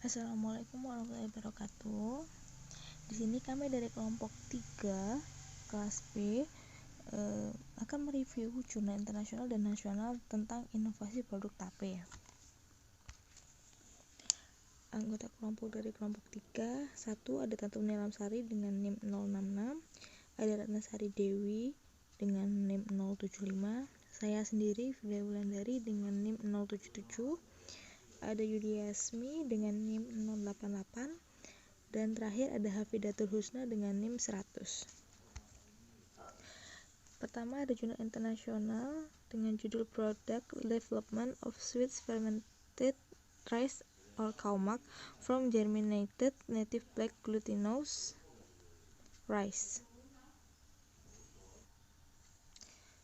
Assalamualaikum warahmatullahi wabarakatuh. Di sini kami dari kelompok 3 kelas B akan mereview jurnal internasional dan nasional tentang inovasi produk tape. Anggota kelompok dari kelompok 3, 1 ada Tatu Nilamsari dengan NIM 066, ada Ratnasari Dewi dengan NIM 075, saya sendiri Vidya Wulandari dengan NIM 077, ada Yudiasmi dengan NIM 088, dan terakhir ada Hafidatul Husna dengan NIM 100. Pertama ada jurnal internasional dengan judul Product Development of Sweet Fermented Rice or Kaumak from Germinated Native Black Glutinous Rice.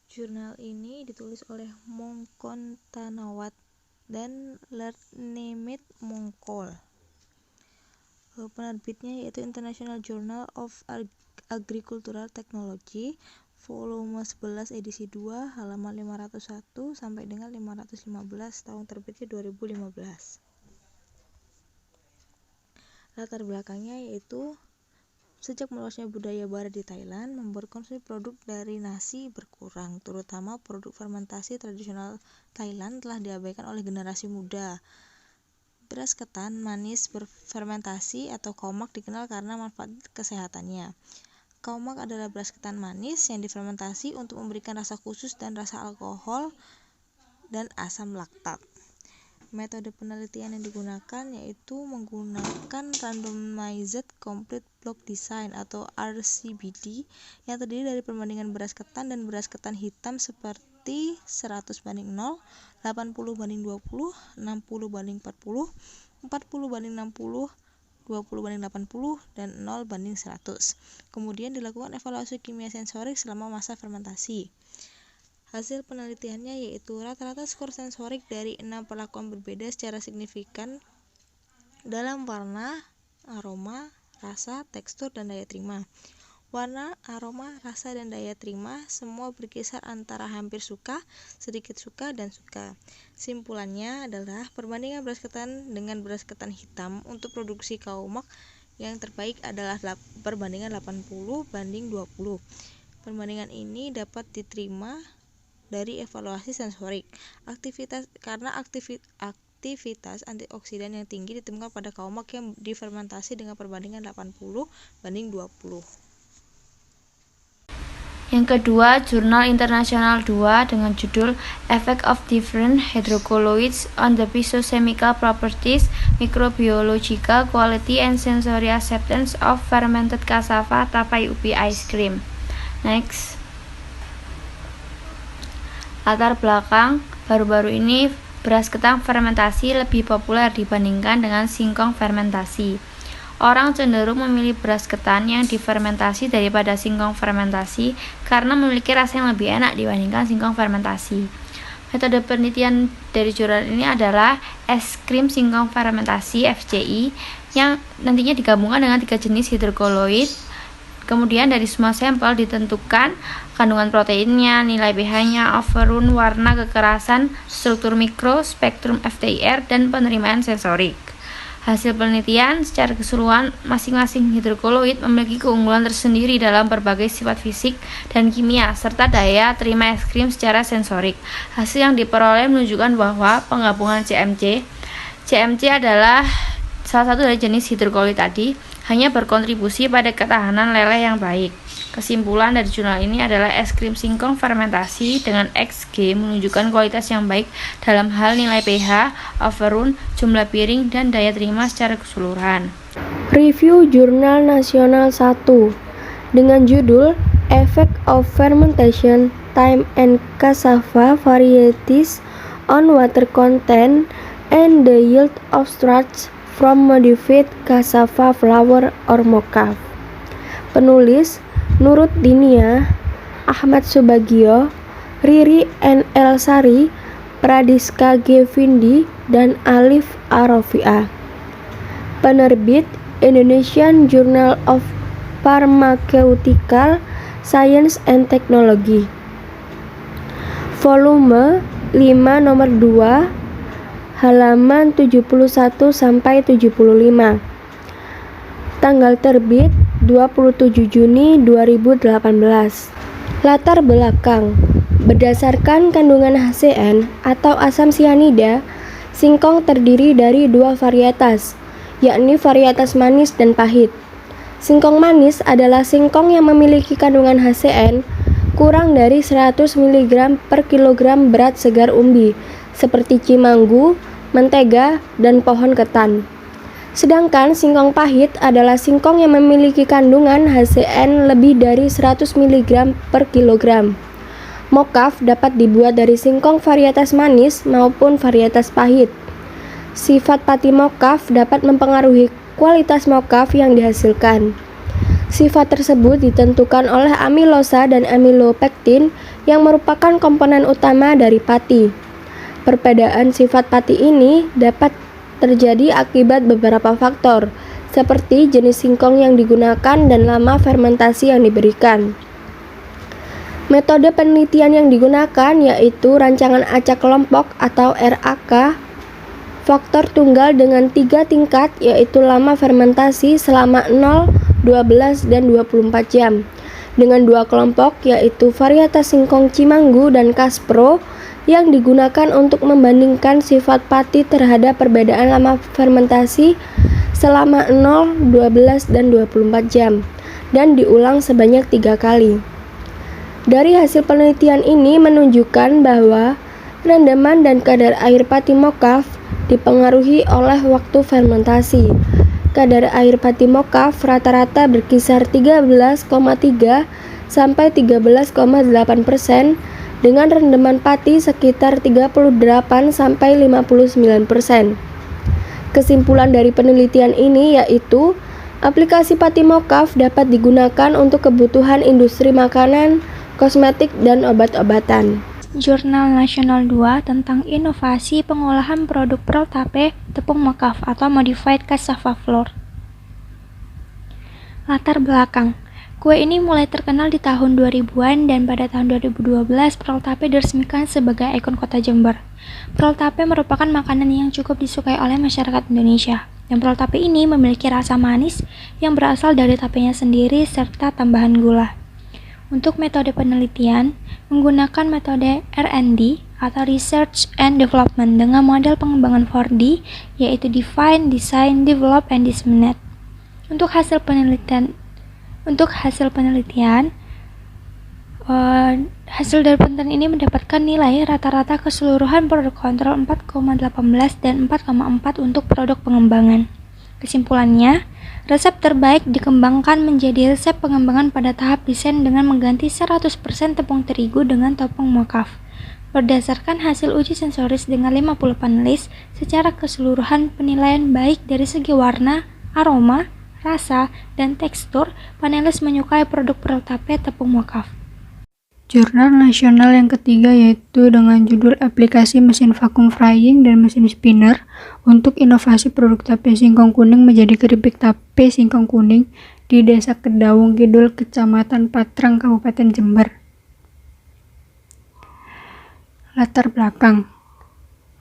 Jurnal ini ditulis oleh Mongkon Tanawat dan Lernemit Mongkol. Penerbitnya yaitu International Journal of Agricultural Technology, volume 11 edisi 2, halaman 501 sampai dengan 515, tahun terbitnya 2015. Latar belakangnya yaitu sejak meluasnya budaya barat di Thailand, membuat konsumsi produk dari nasi berkurang, terutama produk fermentasi tradisional Thailand telah diabaikan oleh generasi muda. Beras ketan manis berfermentasi atau kaumak dikenal karena manfaat kesehatannya. Kaumak adalah beras ketan manis yang difermentasi untuk memberikan rasa khusus dan rasa alkohol dan asam laktat. Metode penelitian yang digunakan yaitu menggunakan Randomized Complete Block Design atau RCBD yang terdiri dari perbandingan beras ketan dan beras ketan hitam seperti 100:0, 80:20, 60:40, 40:60, 40:60, 20:80, dan 0:100. Kemudian dilakukan evaluasi kimia sensorik selama masa fermentasi. Hasil penelitiannya yaitu rata-rata skor sensorik dari 6 perlakuan berbeda secara signifikan dalam warna, aroma, rasa, tekstur, dan daya terima. Warna, aroma, rasa, dan daya terima semua berkisar antara hampir suka, sedikit suka, dan suka. Simpulannya adalah perbandingan beras ketan dengan beras ketan hitam untuk produksi kaumak yang terbaik adalah perbandingan 80:20. Perbandingan ini dapat diterima dari evaluasi sensorik. Aktivitas antioksidan yang tinggi ditemukan pada kaumak yang difermentasi dengan perbandingan 80:20. Yang kedua, jurnal internasional 2 dengan judul Effect of Different Hydrocolloids on the Physiochemical Properties, Microbiological Quality and Sensory Acceptance of Fermented Cassava Tapai Ubi Ice Cream. Next. Latar belakang, baru-baru ini beras ketan fermentasi lebih populer dibandingkan dengan singkong fermentasi. Orang cenderung memilih beras ketan yang difermentasi daripada singkong fermentasi karena memiliki rasa yang lebih enak dibandingkan singkong fermentasi. Metode penelitian dari jurnal ini adalah es krim singkong fermentasi (FCI) yang nantinya digabungkan dengan 3 jenis hidrokoloid. Kemudian dari semua sampel ditentukan kandungan proteinnya, nilai pH-nya, overrun, warna, kekerasan, struktur mikro, spektrum FTIR, dan penerimaan sensorik. Hasil penelitian secara keseluruhan, masing-masing hidrokoloid memiliki keunggulan tersendiri dalam berbagai sifat fisik dan kimia, serta daya terima es krim secara sensorik. Hasil yang diperoleh menunjukkan bahwa penggabungan CMC adalah salah satu dari jenis hidrokoloid tadi, hanya berkontribusi pada ketahanan leleh yang baik. Kesimpulan dari jurnal ini adalah es krim singkong fermentasi dengan XG menunjukkan kualitas yang baik dalam hal nilai pH, overrun, jumlah piring, dan daya terima secara keseluruhan. Review Jurnal Nasional 1 dengan judul Effect of Fermentation, Time and Cassava Varieties on Water Content and the Yield of Starch from Modified Cassava Flour or Mocha. Penulis Nurut Dinia, Ahmad Subagio, Riri N. Elsari, Pradiska G. Vindi, dan Alif Arofia. Penerbit Indonesian Journal of Pharmaceutical Science and Technology. Volume 5 nomor 2, halaman 71 sampai 75. Tanggal terbit 27 Juni 2018. Latar belakang. Berdasarkan kandungan HCN atau asam sianida, singkong terdiri dari dua varietas, yakni varietas manis dan pahit. Singkong manis adalah singkong yang memiliki kandungan HCN kurang dari 100 mg per kilogram berat segar umbi, seperti cimanggu, mentega, dan pohon ketan. Sedangkan singkong pahit adalah singkong yang memiliki kandungan HCN lebih dari 100 mg per kilogram. Mokaf dapat dibuat dari singkong varietas manis maupun varietas pahit. Sifat pati mokaf dapat mempengaruhi kualitas mokaf yang dihasilkan. Sifat tersebut ditentukan oleh amilosa dan amilopektin yang merupakan komponen utama dari pati. Perbedaan sifat pati ini dapat terjadi akibat beberapa faktor, seperti jenis singkong yang digunakan dan lama fermentasi yang diberikan. Metode penelitian yang digunakan yaitu rancangan acak kelompok atau RAK, faktor tunggal dengan 3 tingkat yaitu lama fermentasi selama 0, 12, dan 24 jam, dengan 2 kelompok yaitu varietas singkong cimanggu dan kaspro, yang digunakan untuk membandingkan sifat pati terhadap perbedaan lama fermentasi selama 0, 12, dan 24 jam, dan diulang sebanyak 3 kali. Dari hasil penelitian ini menunjukkan bahwa rendaman dan kadar air pati mokaf dipengaruhi oleh waktu fermentasi. Kadar air pati mokaf rata-rata berkisar 13,3 sampai 13,8%, dengan rendaman pati sekitar 38 sampai 59%. Kesimpulan dari penelitian ini yaitu aplikasi pati mokaf dapat digunakan untuk kebutuhan industri makanan, kosmetik, dan obat-obatan. Jurnal Nasional 2 tentang inovasi pengolahan produk pearl tape tepung mokaf atau modified cassava flour. Latar belakang. Kue ini mulai terkenal di tahun 2000-an dan pada tahun 2012 pearl tape diresmikan sebagai ikon kota Jember. Pearl tape merupakan makanan yang cukup disukai oleh masyarakat Indonesia. Dan pearl tape ini memiliki rasa manis yang berasal dari tapenya sendiri serta tambahan gula. Untuk metode penelitian, menggunakan metode R&D atau Research and Development dengan model pengembangan 4D, yaitu Define, Design, Develop, and Disseminate. Untuk hasil penelitian, hasil dari penelitian ini mendapatkan nilai rata-rata keseluruhan produk kontrol 4,18 dan 4,4 untuk produk pengembangan. Kesimpulannya, resep terbaik dikembangkan menjadi resep pengembangan pada tahap desain dengan mengganti 100% tepung terigu dengan tepung mokaf. Berdasarkan hasil uji sensoris dengan 50 panelis, secara keseluruhan penilaian baik dari segi warna, aroma, rasa, dan tekstur, panelis menyukai produk pearl tape tepung mokaf. Jurnal nasional yang ketiga yaitu dengan judul Aplikasi Mesin Vakum Frying dan Mesin Spinner untuk Inovasi Produk Tape Singkong Kuning menjadi Keripik Tape Singkong Kuning di Desa Kedawung Kidul, Kecamatan Patrang, Kabupaten Jember. Latar belakang.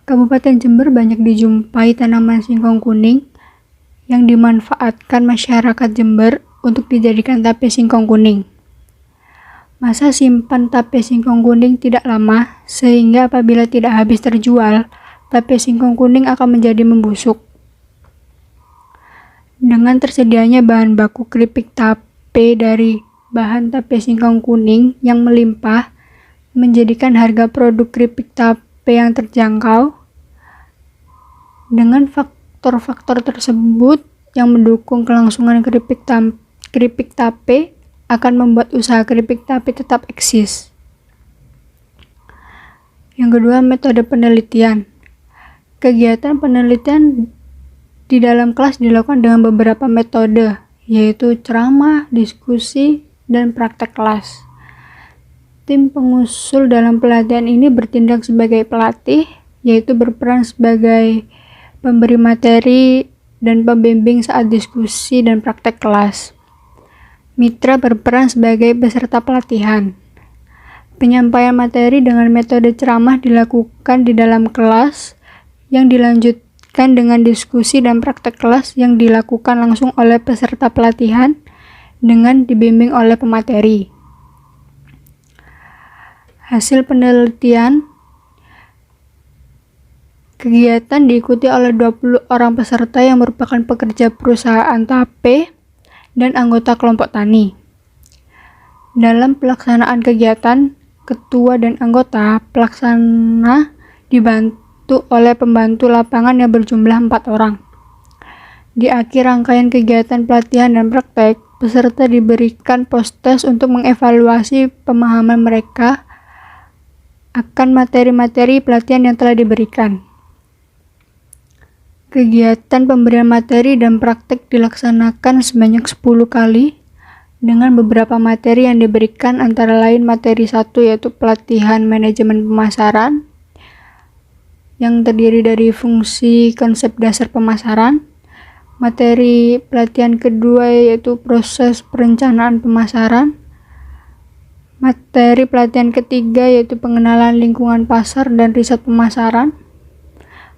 Kabupaten Jember banyak dijumpai tanaman singkong kuning yang dimanfaatkan masyarakat Jember untuk dijadikan tape singkong kuning. Masa simpan tape singkong kuning tidak lama, sehingga apabila tidak habis terjual, tape singkong kuning akan menjadi membusuk. Dengan tersedianya bahan baku keripik tape dari bahan tape singkong kuning yang melimpah, menjadikan harga produk keripik tape yang terjangkau. Dengan faktor-faktor tersebut yang mendukung kelangsungan keripik tape akan membuat usaha keripik tape tetap eksis. Yang kedua, metode penelitian. Kegiatan penelitian di dalam kelas dilakukan dengan beberapa metode, yaitu ceramah, diskusi, dan praktek kelas. Tim pengusul dalam pelatihan ini bertindak sebagai pelatih, yaitu berperan sebagai pemberi materi dan pembimbing saat diskusi dan praktek kelas. Mitra berperan sebagai peserta pelatihan. Penyampaian materi dengan metode ceramah dilakukan di dalam kelas yang dilanjutkan dengan diskusi dan praktek kelas yang dilakukan langsung oleh peserta pelatihan dengan dibimbing oleh pemateri. Hasil penelitian, kegiatan diikuti oleh 20 orang peserta yang merupakan pekerja perusahaan tape dan anggota kelompok tani. Dalam pelaksanaan kegiatan, ketua dan anggota pelaksana dibantu oleh pembantu lapangan yang berjumlah 4 orang. Di akhir rangkaian kegiatan pelatihan dan praktek, peserta diberikan post-test untuk mengevaluasi pemahaman mereka akan materi-materi pelatihan yang telah diberikan. Kegiatan pemberian materi dan praktek dilaksanakan sebanyak 10 kali dengan beberapa materi yang diberikan, antara lain materi 1 yaitu pelatihan manajemen pemasaran yang terdiri dari fungsi konsep dasar pemasaran. Materi pelatihan kedua yaitu proses perencanaan pemasaran. Materi pelatihan ketiga yaitu pengenalan lingkungan pasar dan riset pemasaran.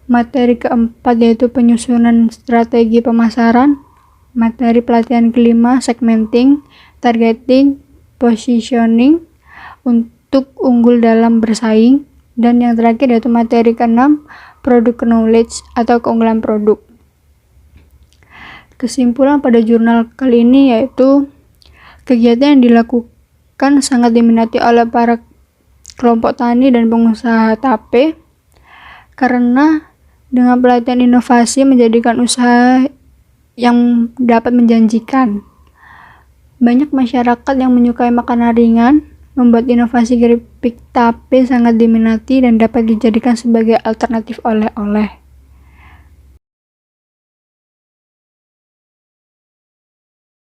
Materi keempat yaitu penyusunan strategi pemasaran. Materi pelatihan kelima segmenting, targeting, positioning untuk unggul dalam bersaing. Dan yang terakhir yaitu materi keenam, product knowledge atau keunggulan produk. Kesimpulan pada jurnal kali ini yaitu kegiatan yang dilakukan sangat diminati oleh para kelompok tani dan pengusaha tape karena dengan pelatihan inovasi menjadikan usaha yang dapat menjanjikan. Banyak masyarakat yang menyukai makanan ringan, membuat inovasi keripik tape sangat diminati dan dapat dijadikan sebagai alternatif oleh-oleh.